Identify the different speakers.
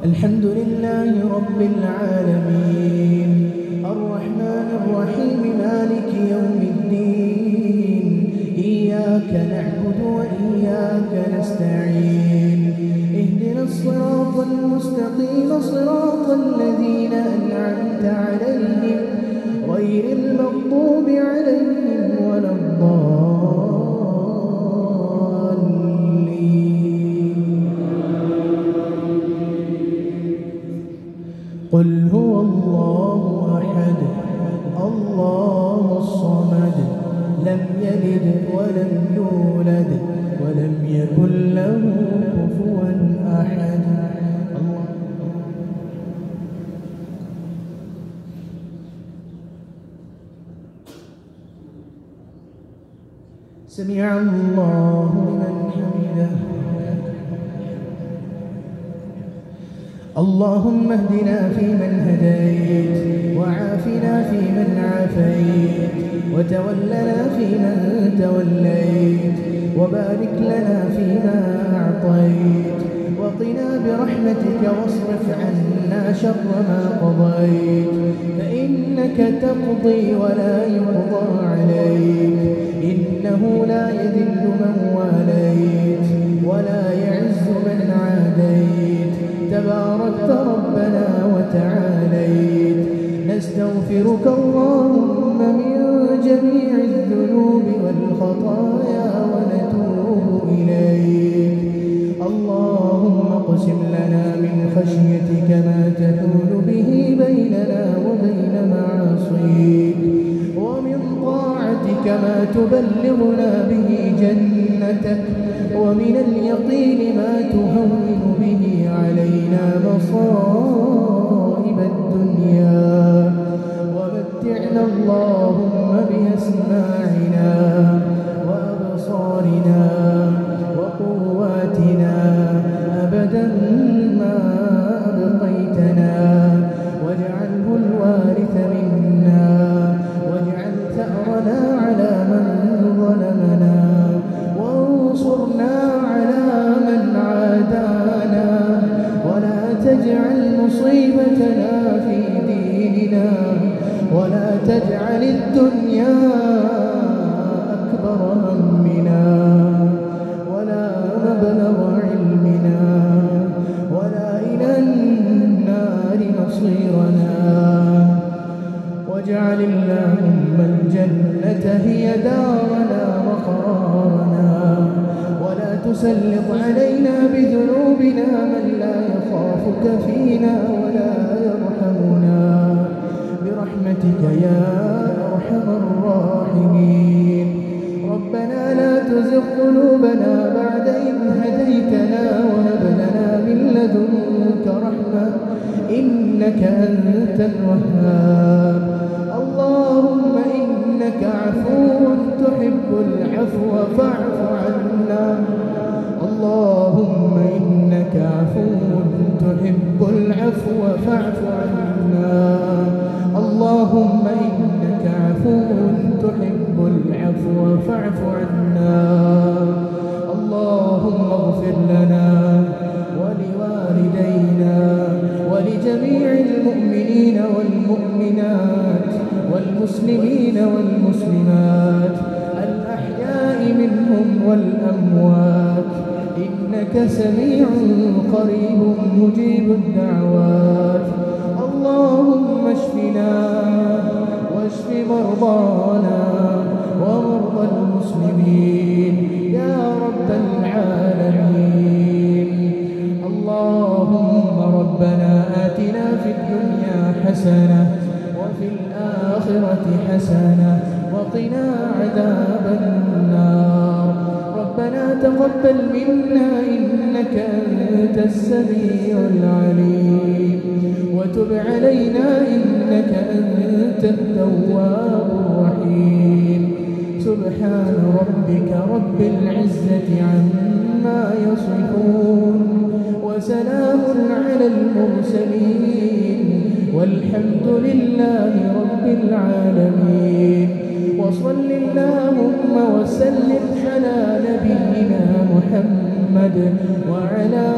Speaker 1: الحمد لله رب العالمين الرحمن الرحيم مالك يوم الدين إياك نعبد وإياك نستعين اهدنا الصراط المستقيم صراط الذين أنعمت عليهم غير المغضوب عليهم ولا الضالين. قل هو الله أحد الله الصمد لم يلد ولم يولد ولم يكن له كفوا أحد. سمع الله لمن حمده. اللهم اهدنا فيمن هديت وعافنا فيمن عافيت وتولنا فيمن توليت وبارك لنا فيما أعطيت وقنا برحمتك واصرف عنا شر ما قضيت فإنك تقضي ولا يقضى عليك إنه لا يذل من واليت ولا يعز من عاديت تباركت ربنا وتعاليت. نستغفرك اللهم من جميع الذنوب والخطايا ونتوب إليك. اللهم اقسم لنا من خشيتك ما تحول به بيننا وبين معاصيك ومن طاعتك ما تبلغنا به جنتك ومن اليقين ما تهون به علينا مصائب الدنيا ومتعنا اللهم بأسماعنا وأبصارنا وقواتنا أبدا ما أبقيتنا واجعله الوارث منا واجعل ثأرنا على من ظلمنا وانصرنا على من عادانا ولا تجعل مصيبتنا في ديننا ولا تجعل الدنيا أكبر همنا ولا مبلغ علمنا ولا إلى النار مصيرنا واجعل اللهم الجنة هي دارنا وقرارنا ولا تسلط علينا بذنوبنا من لا يخافك فينا ولا يرحمنا برحمتك يا أرحم الراحمين. ربنا لا تزغ قلوبنا بعد إذ هديتنا وهب لنا من لدنك رحمة إنك أنت الوهاب. اللهم إنك عفو تحب العفو فاعف عنا. اللهم إنك عفو تحب العفو فاعف عنا. اللهم إنك عفو تحب العفو فاعف عنا. اللهم اغفر لنا ولوالدينا ولجميع المؤمنين والمؤمنات والمسلمين والمسلمات الأحياء منهم والأموات إنك سميع قريب مجيب الدعوات. اللهم اشفنا واشف مرضانا ومرضى المسلمين يا رب العالمين. اللهم ربنا آتنا في الدنيا حسنة وفي الآخرة حسنة وقنا عذاب النار. ربنا تقبل منا إنك أنت السميع العليم وتب علينا إنك أنت التواب الرحيم. سبحان ربك رب العزة عما يصفون وسلام على المرسلين والحمد لله رب العالمين. وصل اللهم وسلم على نبينا محمد وعلى